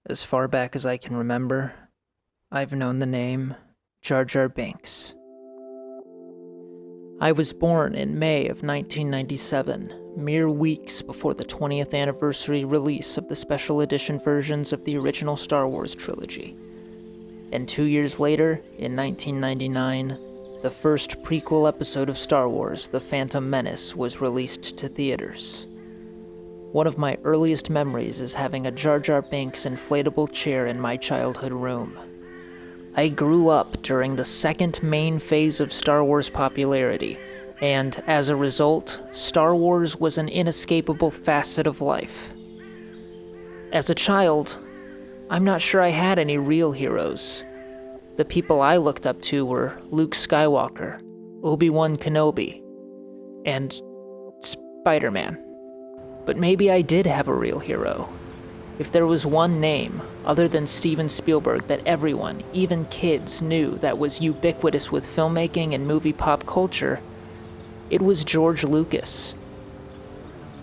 As far back as I can remember, I've known the name Jar Jar Binks. I was born in May of 1997, mere weeks before the 20th anniversary release of the special edition versions of the original Star Wars trilogy. And 2 years later, in 1999, the first prequel episode of Star Wars, The Phantom Menace, was released to theaters. One of my earliest memories is having a Jar Jar Binks inflatable chair in my childhood room. I grew up during the second main phase of Star Wars popularity, and as a result, Star Wars was an inescapable facet of life. As a child, I'm not sure I had any real heroes. The people I looked up to were Luke Skywalker, Obi-Wan Kenobi, and Spider-Man. But maybe I did have a real hero. If there was one name, other than Steven Spielberg, that everyone, even kids, knew that was ubiquitous with filmmaking and movie pop culture, it was George Lucas.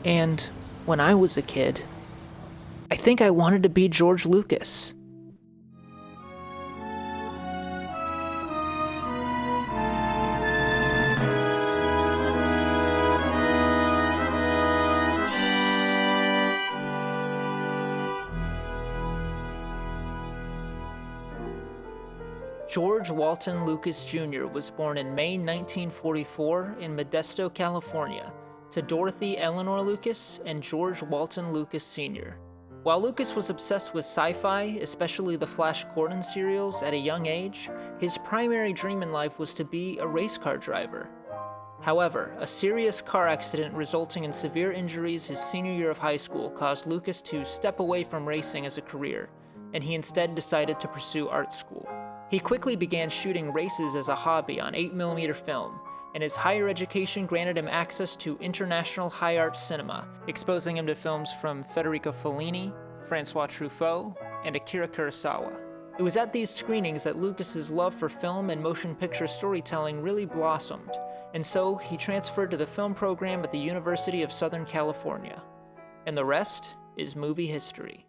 And when I was a kid, I think I wanted to be George Lucas. George Walton Lucas Jr. was born in May 1944 in Modesto, California, to Dorothy Eleanor Lucas and George Walton Lucas Sr. While Lucas was obsessed with sci-fi, especially the Flash Gordon serials, at a young age, his primary dream in life was to be a race car driver. However, a serious car accident resulting in severe injuries his senior year of high school caused Lucas to step away from racing as a career, and he instead decided to pursue art school. He quickly began shooting races as a hobby on 8mm film, and his higher education granted him access to international high art cinema, exposing him to films from Federico Fellini, Francois Truffaut, and Akira Kurosawa. It was at these screenings that Lucas's love for film and motion picture storytelling really blossomed, and so he transferred to the film program at the University of Southern California. And the rest is movie history.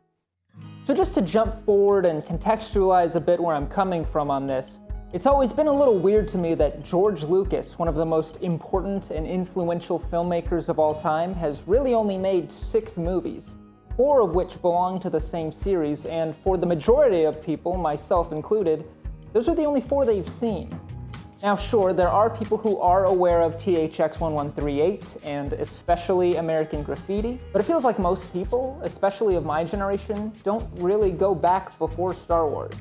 So just to jump forward and contextualize a bit where I'm coming from on this, it's always been a little weird to me that George Lucas, one of the most important and influential filmmakers of all time, has really only made 6 movies, 4 of which belong to the same series, and for the majority of people, myself included, those are the only 4 they've seen. Now sure, there are people who are aware of THX 1138 and especially American Graffiti, but it feels like most people, especially of my generation, don't really go back before Star Wars.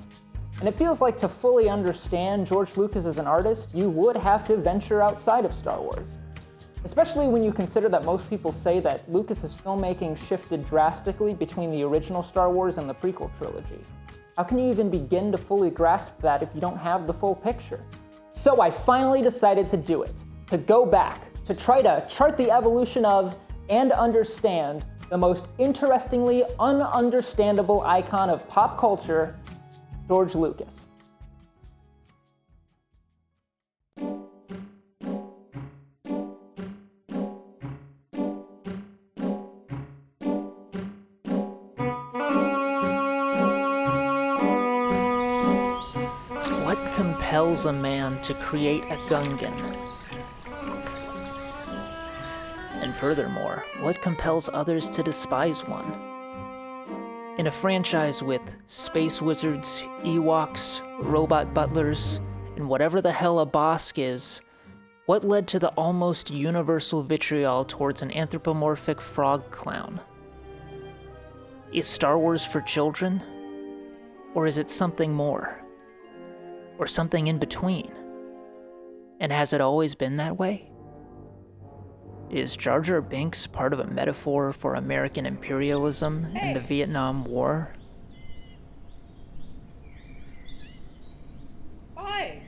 And it feels like to fully understand George Lucas as an artist, you would have to venture outside of Star Wars. Especially when you consider that most people say that Lucas's filmmaking shifted drastically between the original Star Wars and the prequel trilogy. How can you even begin to fully grasp that if you don't have the full picture? So I finally decided to do it, to go back, to try to chart the evolution of and understand the most interestingly ununderstandable icon of pop culture, George Lucas. What compels a man to create a Gungan? And furthermore, what compels others to despise one? In a franchise with space wizards, Ewoks, robot butlers, and whatever the hell a Bosk is, what led to the almost universal vitriol towards an anthropomorphic frog clown? Is Star Wars for children? Or is it something more? Or something in between? And has it always been that way? Is Jar Jar Binks part of a metaphor for American imperialism and the Vietnam War? Why?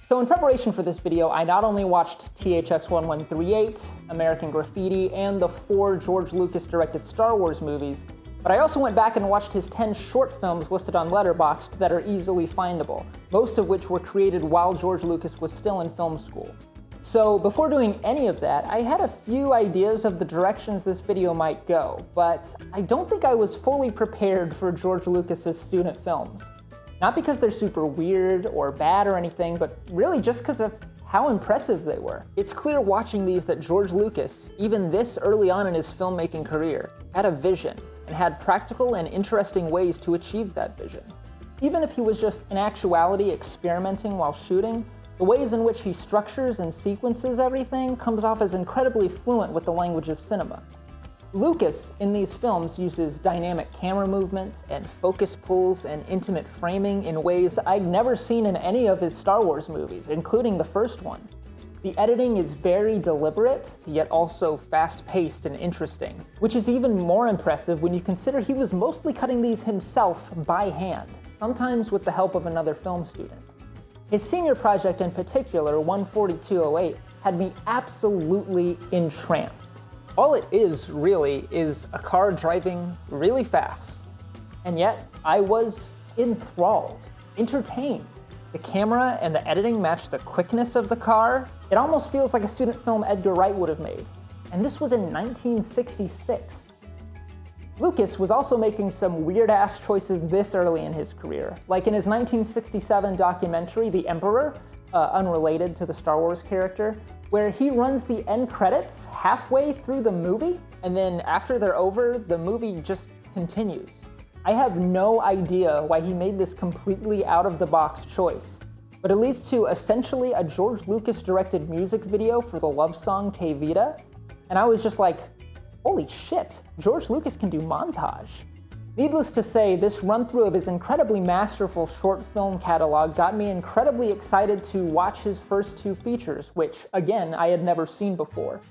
So in preparation for this video, I not only watched THX 1138, American Graffiti, and the 4 George Lucas directed Star Wars movies, but I also went back and watched his 10 short films listed on Letterboxd that are easily findable, most of which were created while George Lucas was still in film school. So before doing any of that, I had a few ideas of the directions this video might go, but I don't think I was fully prepared for George Lucas's student films. Not because they're super weird or bad or anything, but really just because of how impressive they were. It's clear watching these that George Lucas, even this early on in his filmmaking career, had a vision and had practical and interesting ways to achieve that vision. Even if he was just in actuality experimenting while shooting, the ways in which he structures and sequences everything comes off as incredibly fluent with the language of cinema. Lucas, in these films, uses dynamic camera movement and focus pulls and intimate framing in ways I'd never seen in any of his Star Wars movies, including the first one. The editing is very deliberate, yet also fast-paced and interesting, which is even more impressive when you consider he was mostly cutting these himself by hand, sometimes with the help of another film student. His senior project in particular, 14208, had me absolutely entranced. All it is, really, is a car driving really fast. And yet, I was enthralled, entertained. The camera and the editing match the quickness of the car. It almost feels like a student film Edgar Wright would have made. And this was in 1966. Lucas was also making some weird-ass choices this early in his career, like in his 1967 documentary, The Emperor, unrelated to the Star Wars character, where he runs the end credits halfway through the movie, and then after they're over, the movie just continues. I have no idea why he made this completely out-of-the-box choice, but it leads to essentially a George Lucas-directed music video for the love song Que Vida, and I was just like, holy shit, George Lucas can do montage. Needless to say, this run-through of his incredibly masterful short film catalog got me incredibly excited to watch his first two features, which, again, I had never seen before.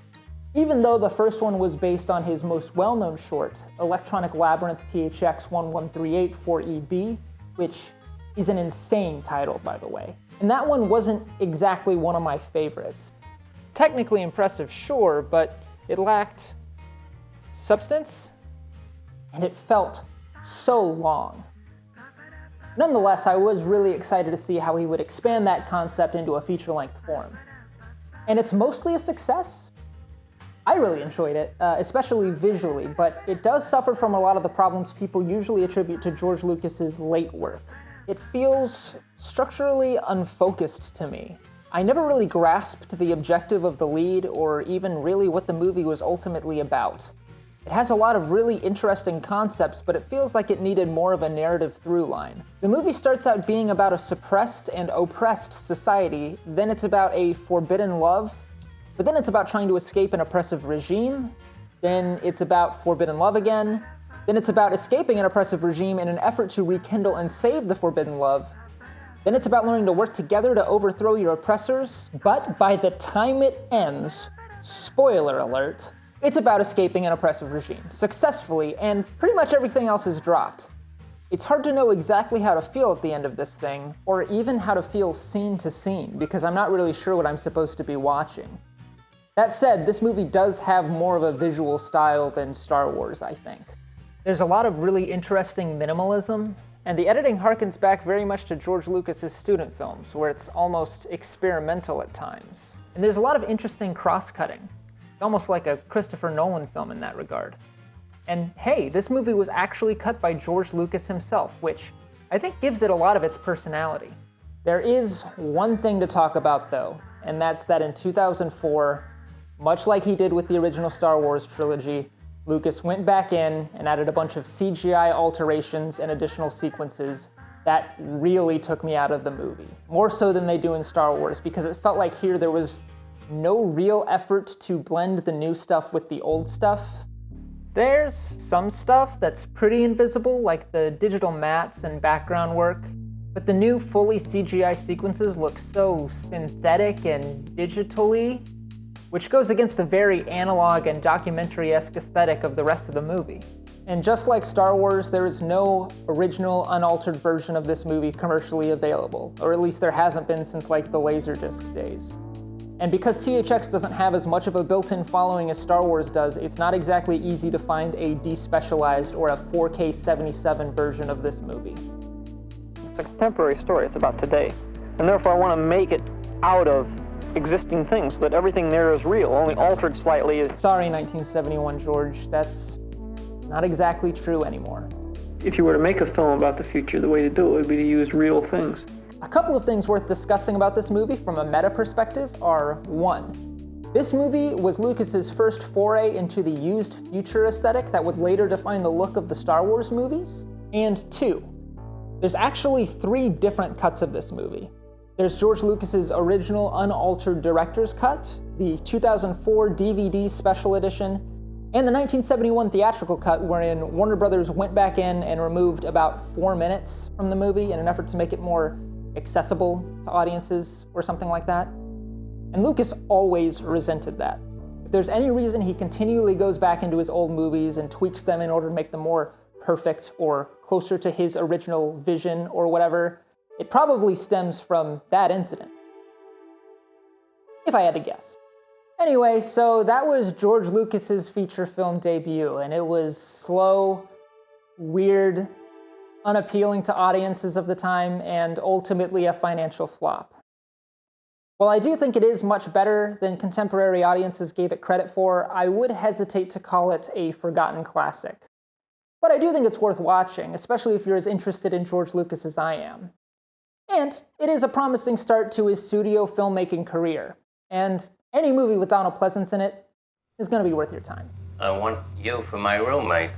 Even though the first one was based on his most well-known short, Electronic Labyrinth THX 1138 4EB, which is an insane title, by the way. And that one wasn't exactly one of my favorites. Technically impressive, sure, but it lacked substance, and it felt so long. Nonetheless, I was really excited to see how he would expand that concept into a feature-length form. And it's mostly a success. I really enjoyed it, especially visually, but it does suffer from a lot of the problems people usually attribute to George Lucas's late work. It feels structurally unfocused to me. I never really grasped the objective of the lead or even really what the movie was ultimately about. It has a lot of really interesting concepts, but it feels like it needed more of a narrative through line. The movie starts out being about a suppressed and oppressed society, then it's about a forbidden love, but then it's about trying to escape an oppressive regime, then it's about forbidden love again, then it's about escaping an oppressive regime in an effort to rekindle and save the forbidden love, then it's about learning to work together to overthrow your oppressors, but by the time it ends, spoiler alert, it's about escaping an oppressive regime, successfully, and pretty much everything else is dropped. It's hard to know exactly how to feel at the end of this thing, or even how to feel scene to scene, because I'm not really sure what I'm supposed to be watching. That said, this movie does have more of a visual style than Star Wars, I think. There's a lot of really interesting minimalism, and the editing harkens back very much to George Lucas's student films, where it's almost experimental at times. And there's a lot of interesting cross-cutting. Almost like a Christopher Nolan film in that regard. And hey, this movie was actually cut by George Lucas himself, which I think gives it a lot of its personality. There is one thing to talk about though, and that's that in 2004, much like he did with the original Star Wars trilogy, Lucas went back in and added a bunch of CGI alterations and additional sequences that really took me out of the movie. More so than they do in Star Wars, because it felt like here there was no real effort to blend the new stuff with the old stuff. There's some stuff that's pretty invisible, like the digital mats and background work, but the new fully CGI sequences look so synthetic and digitally, which goes against the very analog and documentary-esque aesthetic of the rest of the movie. And just like Star Wars, there is no original, unaltered version of this movie commercially available, or at least there hasn't been since like the Laserdisc days. And because THX doesn't have as much of a built-in following as Star Wars does, it's not exactly easy to find a despecialized or a 4K 77 version of this movie. It's a contemporary story, it's about today. And therefore I want to make it out of existing things, so that everything there is real, only altered slightly. Sorry, 1971, George. That's not exactly true anymore. If you were to make a film about the future, the way to do it would be to use real things. A couple of things worth discussing about this movie from a meta perspective are: one, this movie was Lucas's first foray into the used future aesthetic that would later define the look of the Star Wars movies. And two, there's actually 3 different cuts of this movie. There's George Lucas's original unaltered director's cut, the 2004 DVD special edition, and the 1971 theatrical cut, wherein Warner Brothers went back in and removed about 4 minutes from the movie in an effort to make it more accessible to audiences or something like that. And Lucas always resented that. If there's any reason he continually goes back into his old movies and tweaks them in order to make them more perfect or closer to his original vision or whatever, it probably stems from that incident, if I had to guess. Anyway, so that was George Lucas's feature film debut, and it was slow, weird, unappealing to audiences of the time, and ultimately a financial flop. While I do think it is much better than contemporary audiences gave it credit for, I would hesitate to call it a forgotten classic. But I do think it's worth watching, especially if you're as interested in George Lucas as I am. And it is a promising start to his studio filmmaking career. And any movie with Donald Pleasence in it is going to be worth your time. I want you for my roommate.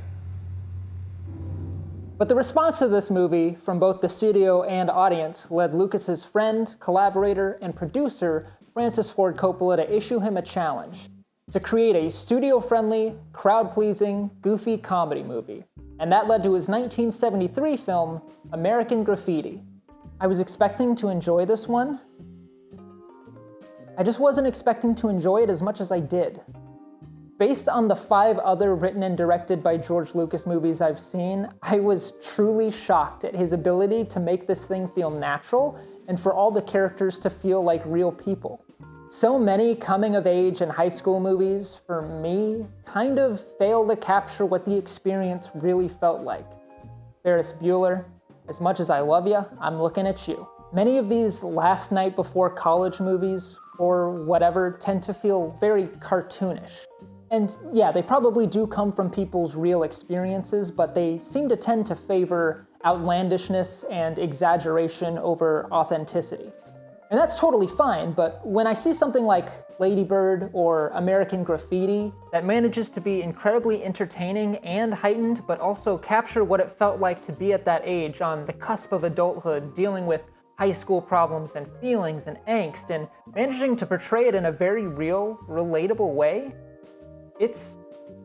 But the response to this movie from both the studio and audience led Lucas's friend, collaborator, and producer, Francis Ford Coppola, to issue him a challenge to create a studio-friendly, crowd-pleasing, goofy comedy movie. And that led to his 1973 film, American Graffiti. I was expecting to enjoy this one. I just wasn't expecting to enjoy it as much as I did. Based on the 5 other written and directed by George Lucas movies I've seen, I was truly shocked at his ability to make this thing feel natural and for all the characters to feel like real people. So many coming-of-age and high school movies, for me, kind of fail to capture what the experience really felt like. Ferris Bueller, as much as I love you, I'm looking at you. Many of these last night before college movies, or whatever, tend to feel very cartoonish. And yeah, they probably do come from people's real experiences, but they seem to tend to favor outlandishness and exaggeration over authenticity. And that's totally fine, but when I see something like Lady Bird or American Graffiti that manages to be incredibly entertaining and heightened, but also capture what it felt like to be at that age on the cusp of adulthood, dealing with high school problems and feelings and angst, and managing to portray it in a very real, relatable way, it's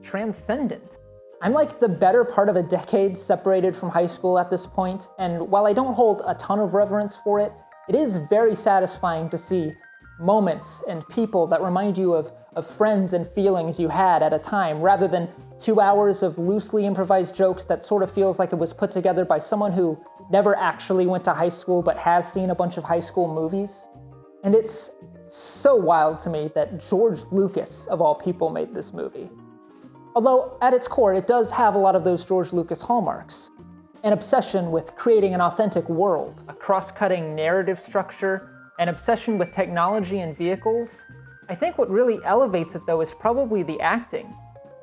transcendent. I'm like the better part of a decade separated from high school at this point, and while I don't hold a ton of reverence for it, it is very satisfying to see moments and people that remind you of friends and feelings you had at a time, rather than 2 hours of loosely improvised jokes that sort of feels like it was put together by someone who never actually went to high school but has seen a bunch of high school movies. And it's so wild to me that George Lucas, of all people, made this movie. Although, at its core, it does have a lot of those George Lucas hallmarks. An obsession with creating an authentic world, a cross-cutting narrative structure, an obsession with technology and vehicles. I think what really elevates it, though, is probably the acting.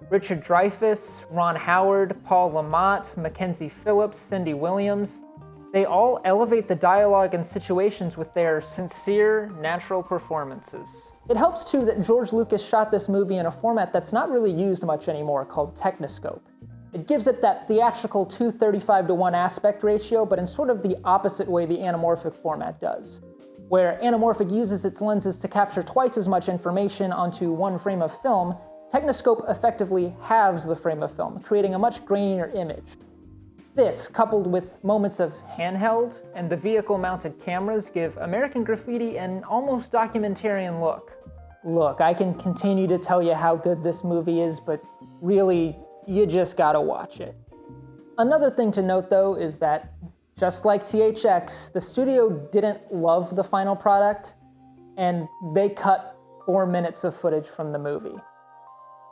Richard Dreyfuss, Ron Howard, Paul Le Mat, Mackenzie Phillips, Cindy Williams, they all elevate the dialogue and situations with their sincere, natural performances. It helps, too, that George Lucas shot this movie in a format that's not really used much anymore, called Techniscope. It gives it that theatrical 2:35:1 aspect ratio, but in sort of the opposite way the anamorphic format does, where anamorphic uses its lenses to capture twice as much information onto one frame of film. Techniscope effectively halves the frame of film, creating a much grainier image. This, coupled with moments of handheld and the vehicle-mounted cameras, give American Graffiti an almost documentarian look. Look, I can continue to tell you how good this movie is, but really, you just gotta watch it. Another thing to note, though, is that, just like THX, the studio didn't love the final product, and they cut 4 minutes of footage from the movie.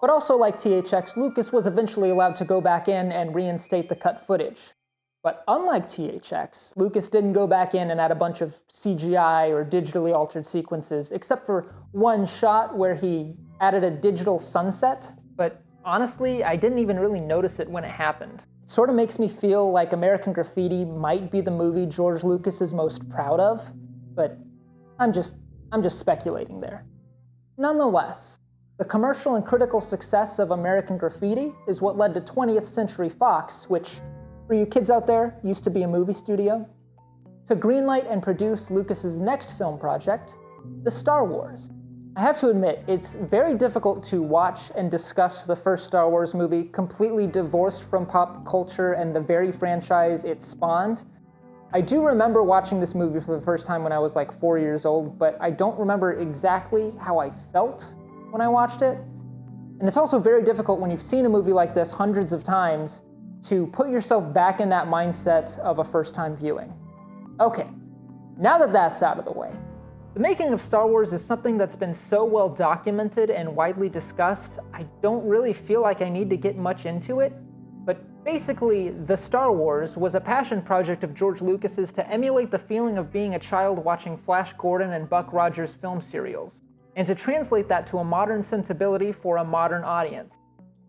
But also like THX, Lucas was eventually allowed to go back in and reinstate the cut footage. But unlike THX, Lucas didn't go back in and add a bunch of CGI or digitally altered sequences, except for one shot where he added a digital sunset, but honestly, I didn't even really notice it when it happened. It sort of makes me feel like American Graffiti might be the movie George Lucas is most proud of, but I'm just speculating there. Nonetheless, the commercial and critical success of American Graffiti is what led to 20th Century Fox, which, for you kids out there, used to be a movie studio, to greenlight and produce Lucas's next film project, The Star Wars. I have to admit, it's very difficult to watch and discuss the first Star Wars movie completely divorced from pop culture and the very franchise it spawned. I do remember watching this movie for the first time when I was like 4 years old, but I don't remember exactly how I felt when I watched it. And it's also very difficult when you've seen a movie like this hundreds of times to put yourself back in that mindset of a first-time viewing. Okay, now that that's out of the way, the making of Star Wars is something that's been so well documented and widely discussed, I don't really feel like I need to get much into it. But basically, The Star Wars was a passion project of George Lucas's to emulate the feeling of being a child watching Flash Gordon and Buck Rogers film serials, and to translate that to a modern sensibility for a modern audience.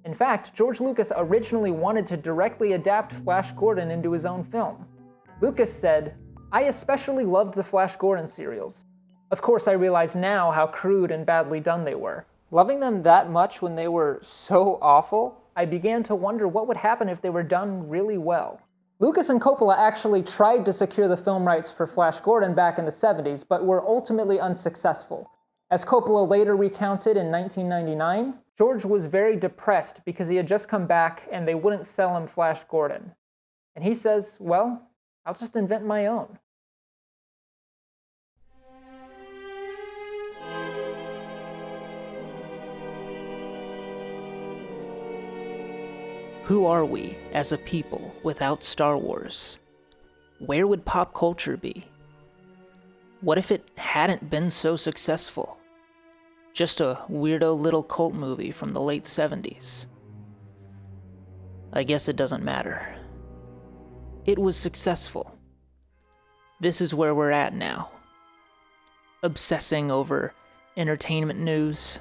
In fact, George Lucas originally wanted to directly adapt Flash Gordon into his own film. Lucas said, "I especially loved the Flash Gordon serials. Of course, I realize now how crude and badly done they were. Loving them that much when they were so awful, I began to wonder what would happen if they were done really well." Lucas and Coppola actually tried to secure the film rights for Flash Gordon back in the 70s, but were ultimately unsuccessful. As Coppola later recounted in 1999, George was very depressed because he had just come back and they wouldn't sell him Flash Gordon. And he says, "Well, I'll just invent my own." Who are we as a people without Star Wars? Where would pop culture be? What if it hadn't been so successful? Just a weirdo little cult movie from the late 70s. I guess it doesn't matter. It was successful. This is where we're at now. Obsessing over entertainment news,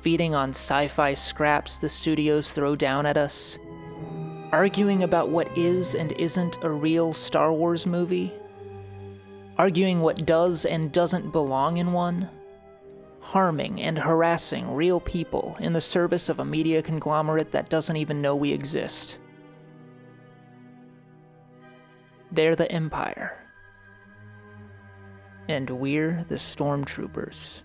feeding on sci-fi scraps the studios throw down at us, arguing about what is and isn't a real Star Wars movie, arguing what does and doesn't belong in one, harming and harassing real people in the service of a media conglomerate that doesn't even know we exist. They're the Empire. And we're the Stormtroopers.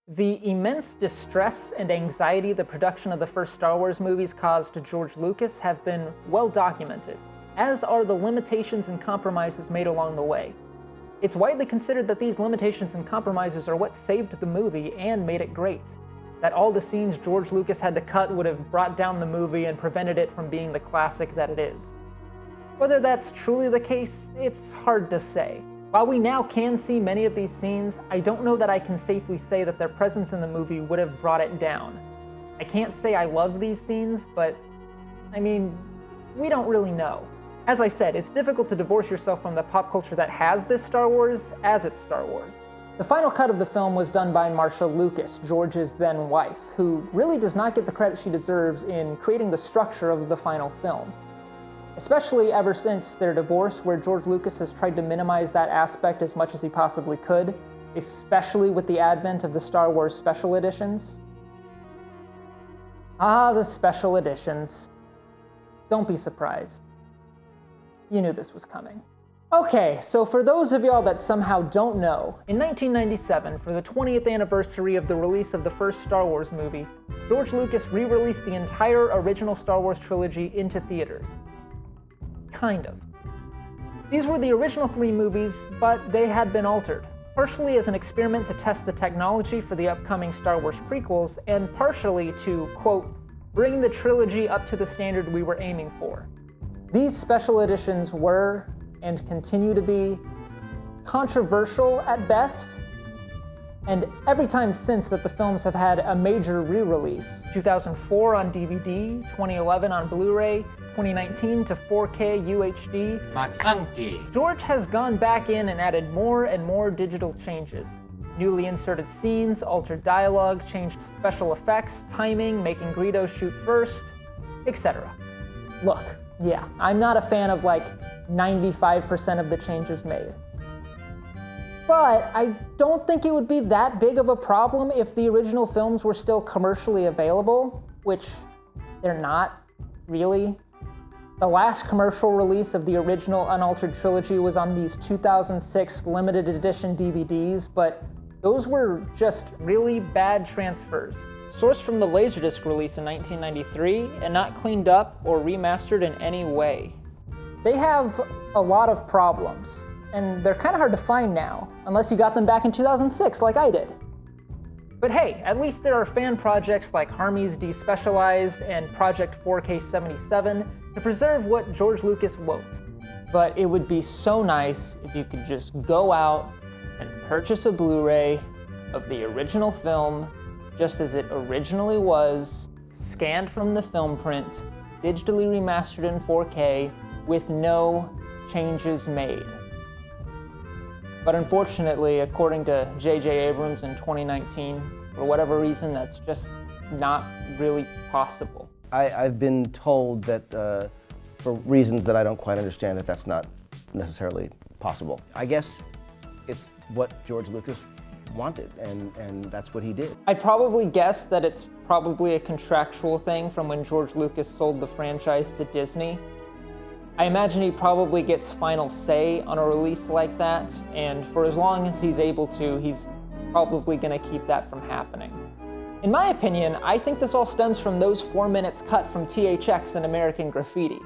The immense distress and anxiety the production of the first Star Wars movies caused to George Lucas have been well documented, as are the limitations and compromises made along the way. It's widely considered that these limitations and compromises are what saved the movie and made it great. That all the scenes George Lucas had to cut would have brought down the movie and prevented it from being the classic that it is. Whether that's truly the case, it's hard to say. While we now can see many of these scenes, I don't know that I can safely say that their presence in the movie would have brought it down. I can't say I love these scenes, but, I mean, we don't really know. As I said, it's difficult to divorce yourself from the pop culture that has this Star Wars as it's Star Wars. The final cut of the film was done by Marcia Lucas, George's then wife, who really does not get the credit she deserves in creating the structure of the final film. Especially ever since their divorce, where George Lucas has tried to minimize that aspect as much as he possibly could, especially with the advent of the Star Wars special editions. Ah, the special editions. Don't be surprised. You knew this was coming. Okay, so for those of y'all that somehow don't know, in 1997, for the 20th anniversary of the release of the first Star Wars movie, George Lucas re-released the entire original Star Wars trilogy into theaters. Kind of. These were the original 3 movies, but they had been altered, partially as an experiment to test the technology for the upcoming Star Wars prequels, and partially to, quote, bring the trilogy up to the standard we were aiming for. These special editions were, and continue to be, controversial at best. and every time since that the films have had a major re-release. 2004 on DVD, 2011 on Blu-ray, 2019 to 4K UHD. McClunky. George has gone back in and added more and more digital changes. Newly inserted scenes, altered dialogue, changed special effects, timing, making Greedo shoot first, etc. Look, yeah, I'm not a fan of like 95% of the changes made. But I don't think it would be that big of a problem if the original films were still commercially available, which they're not, really. The last commercial release of the original Unaltered Trilogy was on these 2006 limited edition DVDs, but those were just really bad transfers. Sourced from the Laserdisc release in 1993 and not cleaned up or remastered in any way. They have a lot of problems, and they're kind of hard to find now, unless you got them back in 2006 like I did. But hey, at least there are fan projects like Harmy's Despecialized and Project 4K77 to preserve what George Lucas won't. But it would be so nice if you could just go out and purchase a Blu-ray of the original film just as it originally was, scanned from the film print, digitally remastered in 4K, with no changes made. But unfortunately, according to J.J. Abrams in 2019, for whatever reason, that's just not really possible. I've been told that for reasons that I don't quite understand, that's not necessarily possible. I guess it's what George Lucas wanted, and that's what he did. I'd probably guess that it's probably a contractual thing from when George Lucas sold the franchise to Disney. I imagine he probably gets final say on a release like that, and for as long as he's able to, he's probably gonna keep that from happening. In my opinion, I think this all stems from those 4 minutes cut from THX and American Graffiti.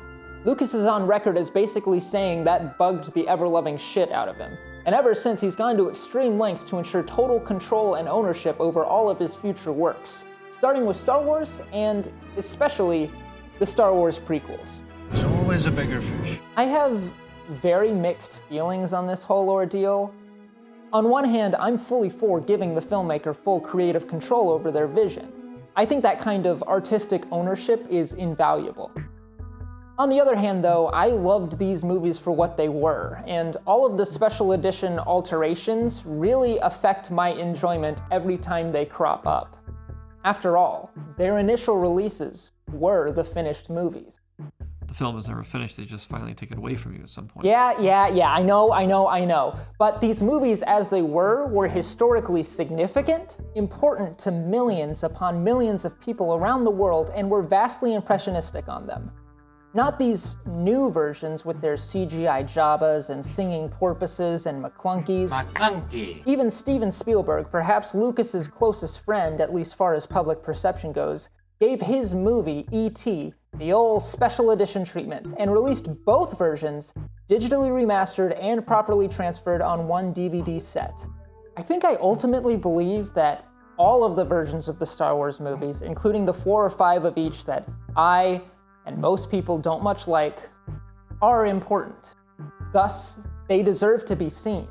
Lucas is on record as basically saying that bugged the ever-loving shit out of him. And ever since, he's gone to extreme lengths to ensure total control and ownership over all of his future works, starting with Star Wars and especially the Star Wars prequels. There's always a bigger fish. I have very mixed feelings on this whole ordeal. On one hand, I'm fully for giving the filmmaker full creative control over their vision. I think that kind of artistic ownership is invaluable. On the other hand, though, I loved these movies for what they were, and all of the special edition alterations really affect my enjoyment every time they crop up. After all, their initial releases were the finished movies. The film is never finished, they just finally take it away from you at some point. Yeah, I know. But these movies, as they were historically significant, important to millions upon millions of people around the world, and were vastly impressionistic on them. Not these new versions with their CGI Jabbas and singing porpoises and McClunkies. McClunky. Even Steven Spielberg, perhaps Lucas's closest friend, at least far as public perception goes, gave his movie, E.T., the old special edition treatment, and released both versions, digitally remastered and properly transferred on one DVD set. I think I ultimately believe that all of the versions of the Star Wars movies, including the 4 or 5 of each that I and most people don't much like, are important. Thus, they deserve to be seen.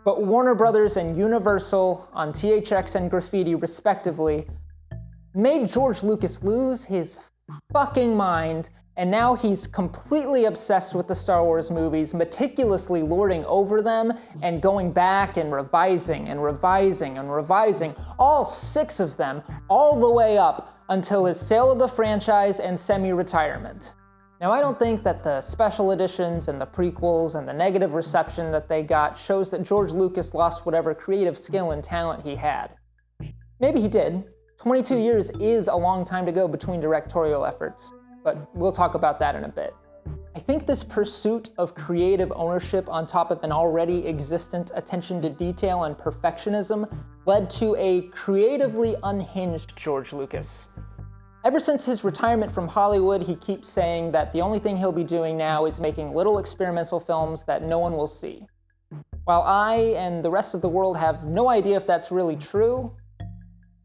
But Warner Brothers and Universal, on THX and Graffiti respectively, made George Lucas lose his fucking mind, and now he's completely obsessed with the Star Wars movies, meticulously lording over them and going back and revising, all 6 of them, all the way up until his sale of the franchise and semi-retirement. Now, I don't think that the special editions and the prequels and the negative reception that they got shows that George Lucas lost whatever creative skill and talent he had. Maybe he did. 22 years is a long time to go between directorial efforts, but we'll talk about that in a bit. I think this pursuit of creative ownership on top of an already existent attention to detail and perfectionism led to a creatively unhinged George Lucas. Ever since his retirement from Hollywood, he keeps saying that the only thing he'll be doing now is making little experimental films that no one will see. While I and the rest of the world have no idea if that's really true,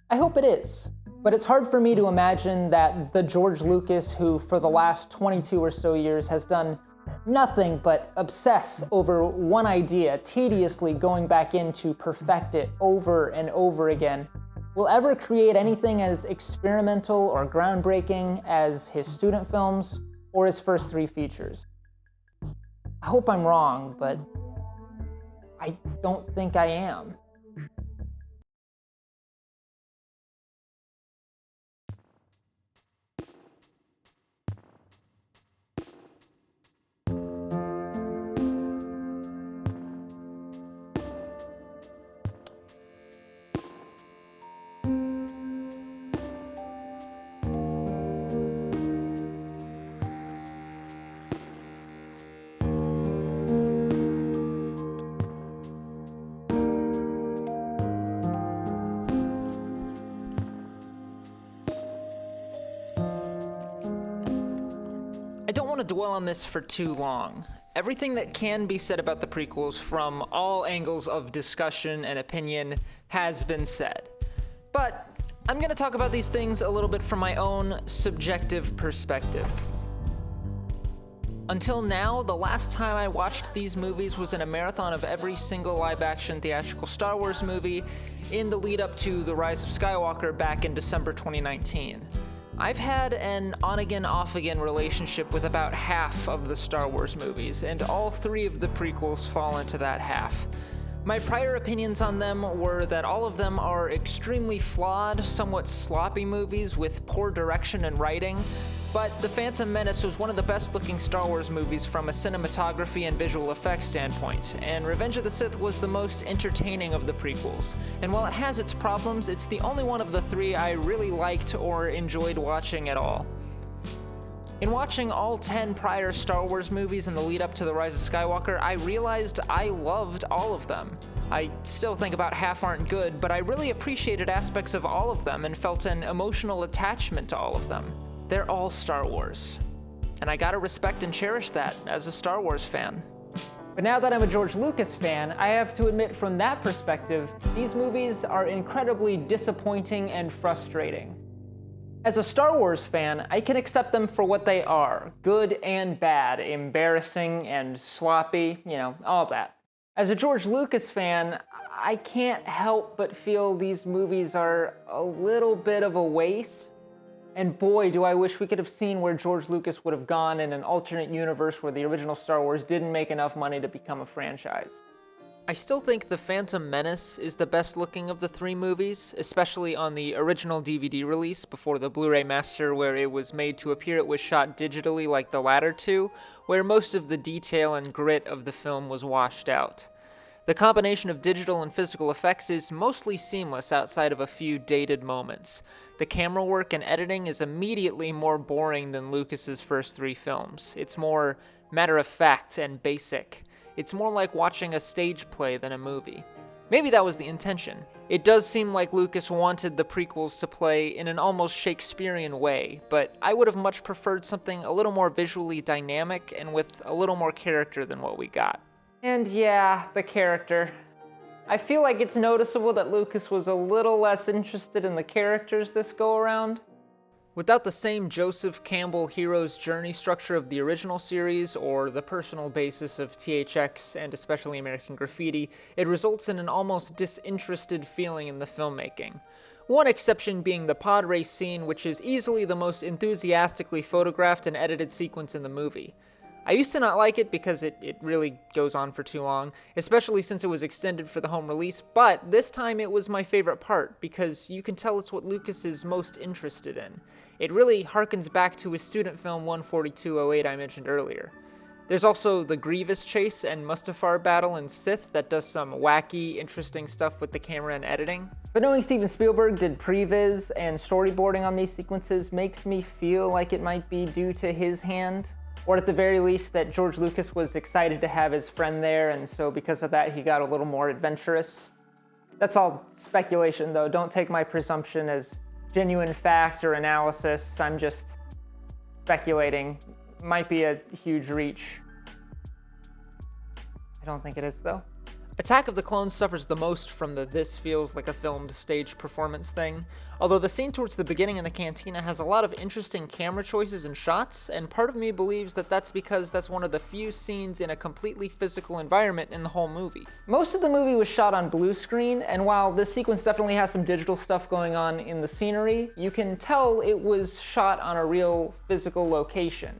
I hope it is. But it's hard for me to imagine that the George Lucas who, for the last 22 or so years, has done nothing but obsess over one idea, tediously going back in to perfect it over and over again, will ever create anything as experimental or groundbreaking as his student films or his first 3 features. I hope I'm wrong, but I don't think I am. I don't want to dwell on this for too long. Everything that can be said about the prequels from all angles of discussion and opinion has been said. But I'm going to talk about these things a little bit from my own subjective perspective. Until now, the last time I watched these movies was in a marathon of every single live-action theatrical Star Wars movie in the lead up to The Rise of Skywalker back in December 2019. I've had an on-again, off-again relationship with about half of the Star Wars movies, and all 3 of the prequels fall into that half. My prior opinions on them were that all of them are extremely flawed, somewhat sloppy movies with poor direction and writing, but The Phantom Menace was one of the best-looking Star Wars movies from a cinematography and visual effects standpoint, and Revenge of the Sith was the most entertaining of the prequels. And while it has its problems, it's the only one of the 3 I really liked or enjoyed watching at all. In watching all 10 prior Star Wars movies in the lead up to The Rise of Skywalker, I realized I loved all of them. I still think about half aren't good, but I really appreciated aspects of all of them and felt an emotional attachment to all of them. They're all Star Wars. And I gotta respect and cherish that as a Star Wars fan. But now that I'm a George Lucas fan, I have to admit from that perspective, these movies are incredibly disappointing and frustrating. As a Star Wars fan, I can accept them for what they are, good and bad, embarrassing and sloppy, all that. As a George Lucas fan, I can't help but feel these movies are a little bit of a waste. And boy, do I wish we could have seen where George Lucas would have gone in an alternate universe where the original Star Wars didn't make enough money to become a franchise. I still think The Phantom Menace is the best looking of the 3 movies, especially on the original DVD release before the Blu-ray master where it was made to appear it was shot digitally like the latter 2, where most of the detail and grit of the film was washed out. The combination of digital and physical effects is mostly seamless outside of a few dated moments. The camera work and editing is immediately more boring than Lucas's first 3 films. It's more matter-of-fact and basic. It's more like watching a stage play than a movie. Maybe that was the intention. It does seem like Lucas wanted the prequels to play in an almost Shakespearean way, but I would have much preferred something a little more visually dynamic and with a little more character than what we got. And yeah, the character. I feel like it's noticeable that Lucas was a little less interested in the characters this go-around. Without the same Joseph Campbell hero's journey structure of the original series, or the personal basis of THX and especially American Graffiti, it results in an almost disinterested feeling in the filmmaking. One exception being the pod race scene, which is easily the most enthusiastically photographed and edited sequence in the movie. I used to not like it because it really goes on for too long, especially since it was extended for the home release, but this time it was my favorite part because you can tell it's what Lucas is most interested in. It really harkens back to his student film 14208 I mentioned earlier. There's also the Grievous chase and Mustafar battle in Sith that does some wacky, interesting stuff with the camera and editing. But knowing Steven Spielberg did previs and storyboarding on these sequences makes me feel like it might be due to his hand. Or at the very least that George Lucas was excited to have his friend there, and so because of that he got a little more adventurous. That's all speculation though, don't take my presumption as genuine fact or analysis, I'm just speculating. Might be a huge reach. I don't think it is though. Attack of the Clones suffers the most from the "this feels like a filmed stage performance" thing, although the scene towards the beginning in the cantina has a lot of interesting camera choices and shots, and part of me believes that that's because that's one of the few scenes in a completely physical environment in the whole movie. Most of the movie was shot on blue screen, and while this sequence definitely has some digital stuff going on in the scenery, you can tell it was shot on a real physical location.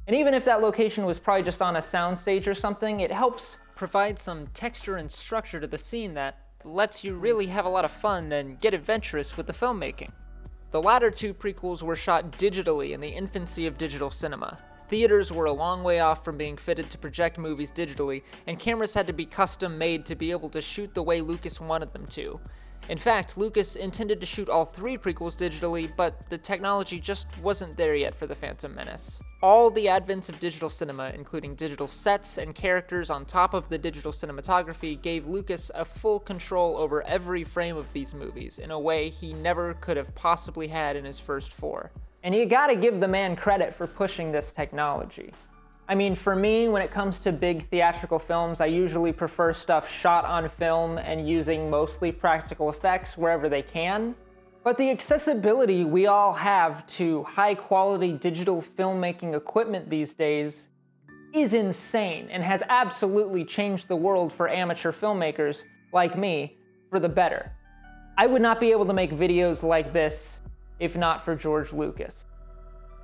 And even if that location was probably just on a soundstage or something, it helps provide some texture and structure to the scene that lets you really have a lot of fun and get adventurous with the filmmaking. The latter two prequels were shot digitally in the infancy of digital cinema. Theaters were a long way off from being fitted to project movies digitally, and cameras had to be custom made to be able to shoot the way Lucas wanted them to. In fact, Lucas intended to shoot all three prequels digitally, but the technology just wasn't there yet for The Phantom Menace. All the advents of digital cinema, including digital sets and characters on top of the digital cinematography, gave Lucas a full control over every frame of these movies in a way he never could have possibly had in his first four. And you gotta give the man credit for pushing this technology. I mean, for me, when it comes to big theatrical films, I usually prefer stuff shot on film and using mostly practical effects wherever they can. But the accessibility we all have to high-quality digital filmmaking equipment these days is insane and has absolutely changed the world for amateur filmmakers like me for the better. I would not be able to make videos like this if not for George Lucas.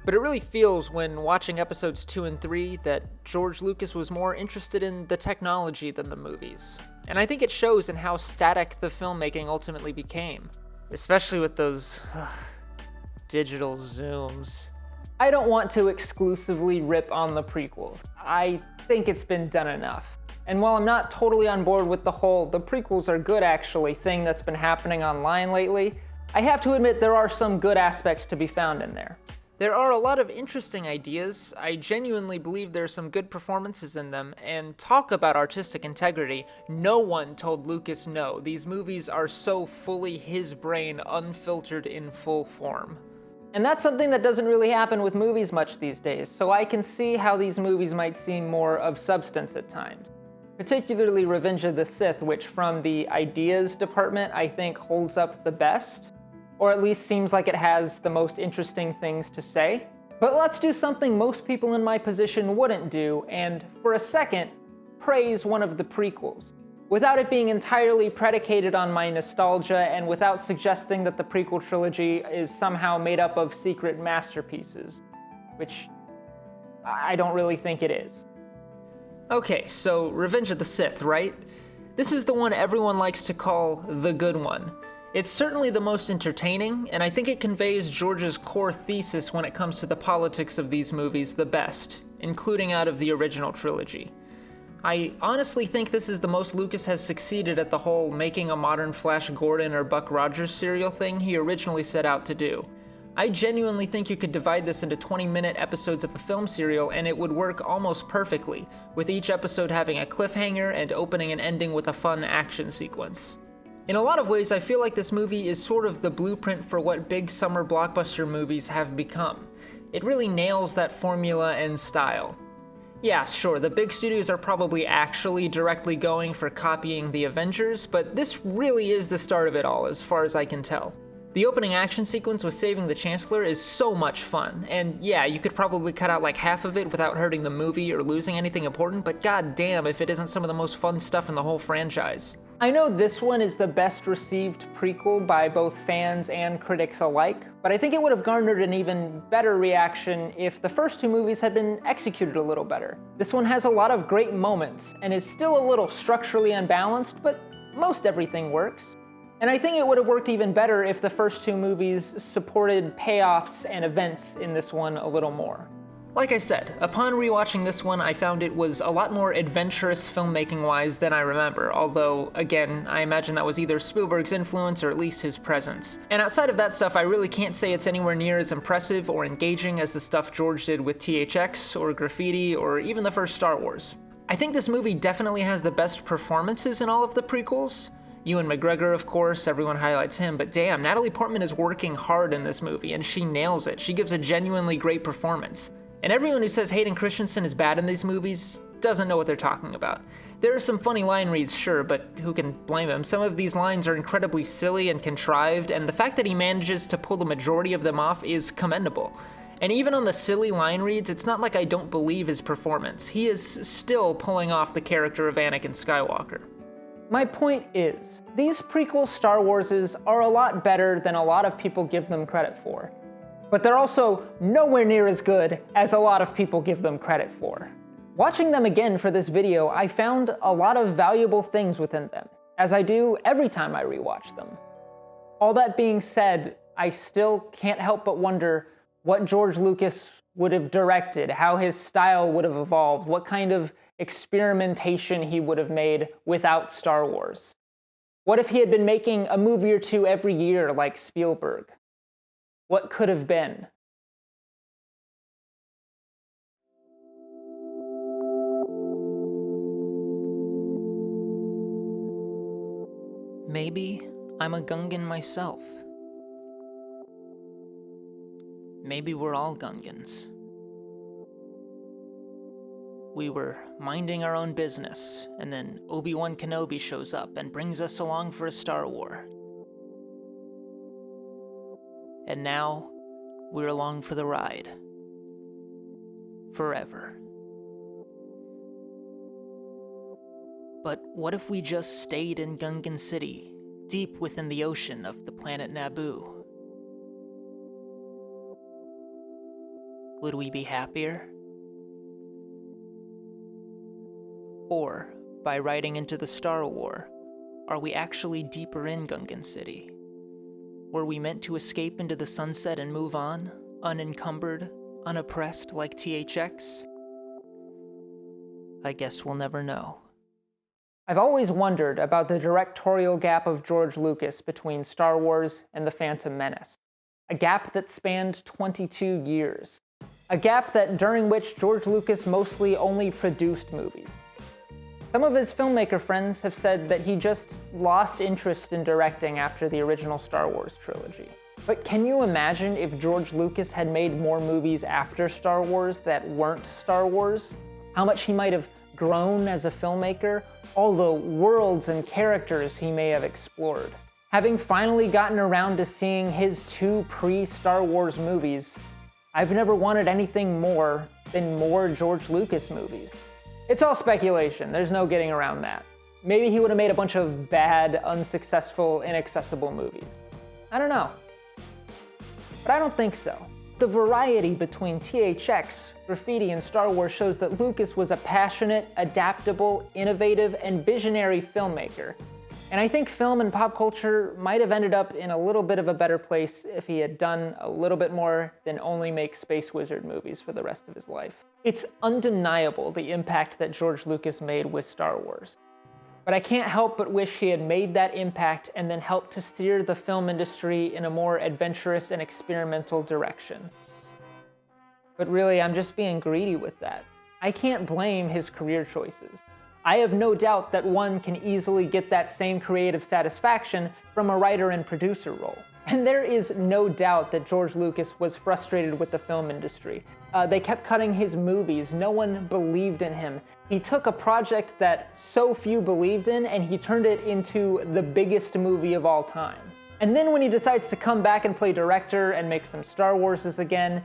But it really feels when watching episodes 2 and 3 that George Lucas was more interested in the technology than the movies. And I think it shows in how static the filmmaking ultimately became, especially with those digital zooms. I don't want to exclusively rip on the prequels. I think it's been done enough. And while I'm not totally on board with the whole "the prequels are good actually" thing that's been happening online lately, I have to admit there are some good aspects to be found in there. There are a lot of interesting ideas, I genuinely believe there's some good performances in them, and talk about artistic integrity. No one told Lucas no. These movies are so fully his brain, unfiltered in full form. And that's something that doesn't really happen with movies much these days, so I can see how these movies might seem more of substance at times. Particularly Revenge of the Sith, which from the ideas department I think holds up the best, or at least seems like it has the most interesting things to say. But let's do something most people in my position wouldn't do, and for a second, praise one of the prequels, without it being entirely predicated on my nostalgia and without suggesting that the prequel trilogy is somehow made up of secret masterpieces, which I don't really think it is. Okay, so Revenge of the Sith, right? This is the one everyone likes to call the good one. It's certainly the most entertaining, and I think it conveys George's core thesis when it comes to the politics of these movies the best, including out of the original trilogy. I honestly think this is the most Lucas has succeeded at the whole making a modern Flash Gordon or Buck Rogers serial thing he originally set out to do. I genuinely think you could divide this into 20-minute episodes of a film serial and it would work almost perfectly, with each episode having a cliffhanger and opening and ending with a fun action sequence. In a lot of ways, I feel like this movie is sort of the blueprint for what big summer blockbuster movies have become. It really nails that formula and style. Yeah, sure, the big studios are probably actually directly going for copying the Avengers, but this really is the start of it all, as far as I can tell. The opening action sequence with saving the Chancellor is so much fun, and yeah, you could probably cut out like half of it without hurting the movie or losing anything important, but goddamn if it isn't some of the most fun stuff in the whole franchise. I know this one is the best received prequel by both fans and critics alike, but I think it would have garnered an even better reaction if the first two movies had been executed a little better. This one has a lot of great moments, and is still a little structurally unbalanced, but most everything works. And I think it would have worked even better if the first two movies supported payoffs and events in this one a little more. Like I said, upon rewatching this one, I found it was a lot more adventurous filmmaking-wise than I remember, although, again, I imagine that was either Spielberg's influence or at least his presence. And outside of that stuff, I really can't say it's anywhere near as impressive or engaging as the stuff George did with THX or Graffiti or even the first Star Wars. I think this movie definitely has the best performances in all of the prequels. Ewan McGregor, of course, everyone highlights him, but damn, Natalie Portman is working hard in this movie, and she nails it. She gives a genuinely great performance. And everyone who says Hayden Christensen is bad in these movies, doesn't know what they're talking about. There are some funny line reads, sure, but who can blame him? Some of these lines are incredibly silly and contrived, and the fact that he manages to pull the majority of them off is commendable. And even on the silly line reads, it's not like I don't believe his performance. He is still pulling off the character of Anakin Skywalker. My point is, these prequel Star Warses are a lot better than a lot of people give them credit for. But they're also nowhere near as good as a lot of people give them credit for. Watching them again for this video, I found a lot of valuable things within them, as I do every time I rewatch them. All that being said, I still can't help but wonder what George Lucas would have directed, how his style would have evolved, what kind of experimentation he would have made without Star Wars. What if he had been making a movie or two every year like Spielberg? What could have been? Maybe I'm a Gungan myself. Maybe we're all Gungans. We were minding our own business, and then Obi-Wan Kenobi shows up and brings us along for a Star War. And now, we're along for the ride. Forever. But what if we just stayed in Gungan City, deep within the ocean of the planet Naboo? Would we be happier? Or, by riding into the Star War, are we actually deeper in Gungan City? Were we meant to escape into the sunset and move on, unencumbered, unoppressed like THX? I guess we'll never know. I've always wondered about the directorial gap of George Lucas between Star Wars and The Phantom Menace. A gap that spanned 22 years. A gap during which George Lucas mostly only produced movies. Some of his filmmaker friends have said that he just lost interest in directing after the original Star Wars trilogy. But can you imagine if George Lucas had made more movies after Star Wars that weren't Star Wars? How much he might have grown as a filmmaker? All the worlds and characters he may have explored. Having finally gotten around to seeing his 2 pre-Star Wars movies, I've never wanted anything more than more George Lucas movies. It's all speculation, there's no getting around that. Maybe he would have made a bunch of bad, unsuccessful, inaccessible movies. I don't know. But I don't think so. The variety between THX, Graffiti, and Star Wars shows that Lucas was a passionate, adaptable, innovative, and visionary filmmaker. And I think film and pop culture might have ended up in a little bit of a better place if he had done a little bit more than only make space wizard movies for the rest of his life. It's undeniable the impact that George Lucas made with Star Wars. But I can't help but wish he had made that impact and then helped to steer the film industry in a more adventurous and experimental direction. But really, I'm just being greedy with that. I can't blame his career choices. I have no doubt that one can easily get that same creative satisfaction from a writer and producer role. And there is no doubt that George Lucas was frustrated with the film industry. They kept cutting his movies. No one believed in him. He took a project that so few believed in and he turned it into the biggest movie of all time. And then when he decides to come back and play director and make some Star Warses again,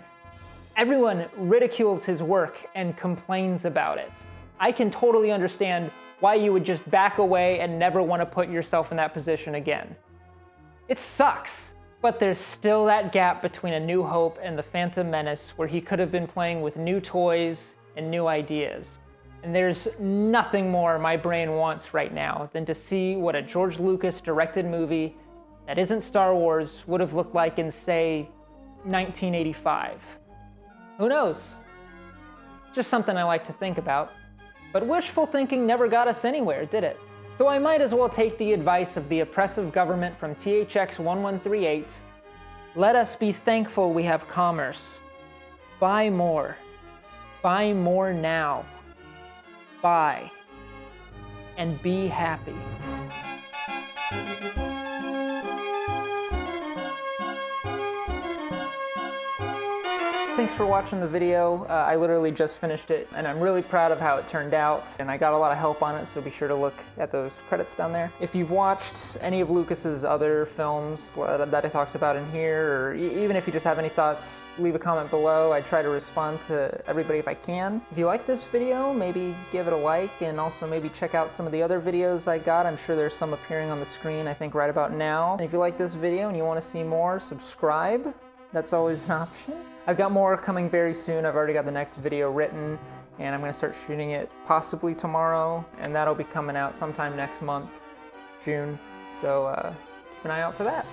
everyone ridicules his work and complains about it. I can totally understand why you would just back away and never want to put yourself in that position again. It sucks, but there's still that gap between A New Hope and The Phantom Menace where he could have been playing with new toys and new ideas. And there's nothing more my brain wants right now than to see what a George Lucas directed movie that isn't Star Wars would have looked like in, say, 1985. Who knows? Just something I like to think about. But wishful thinking never got us anywhere, did it? So I might as well take the advice of the oppressive government from THX 1138. Let us be thankful we have commerce. Buy more. Buy more now. Buy. And be happy. Thanks for watching the video. I literally just finished it, and I'm really proud of how it turned out, and I got a lot of help on it, so be sure to look at those credits down there. If you've watched any of Lucas's other films that I talked about in here, or even if you just have any thoughts, leave a comment below. I try to respond to everybody if I can. If you like this video, maybe give it a like, and also maybe check out some of the other videos I got. I'm sure there's some appearing on the screen, I think, right about now. And if you like this video and you want to see more, subscribe. That's always an option. I've got more coming very soon. I've already got the next video written, and I'm gonna start shooting it possibly tomorrow, and that'll be coming out sometime next month, June. So keep an eye out for that.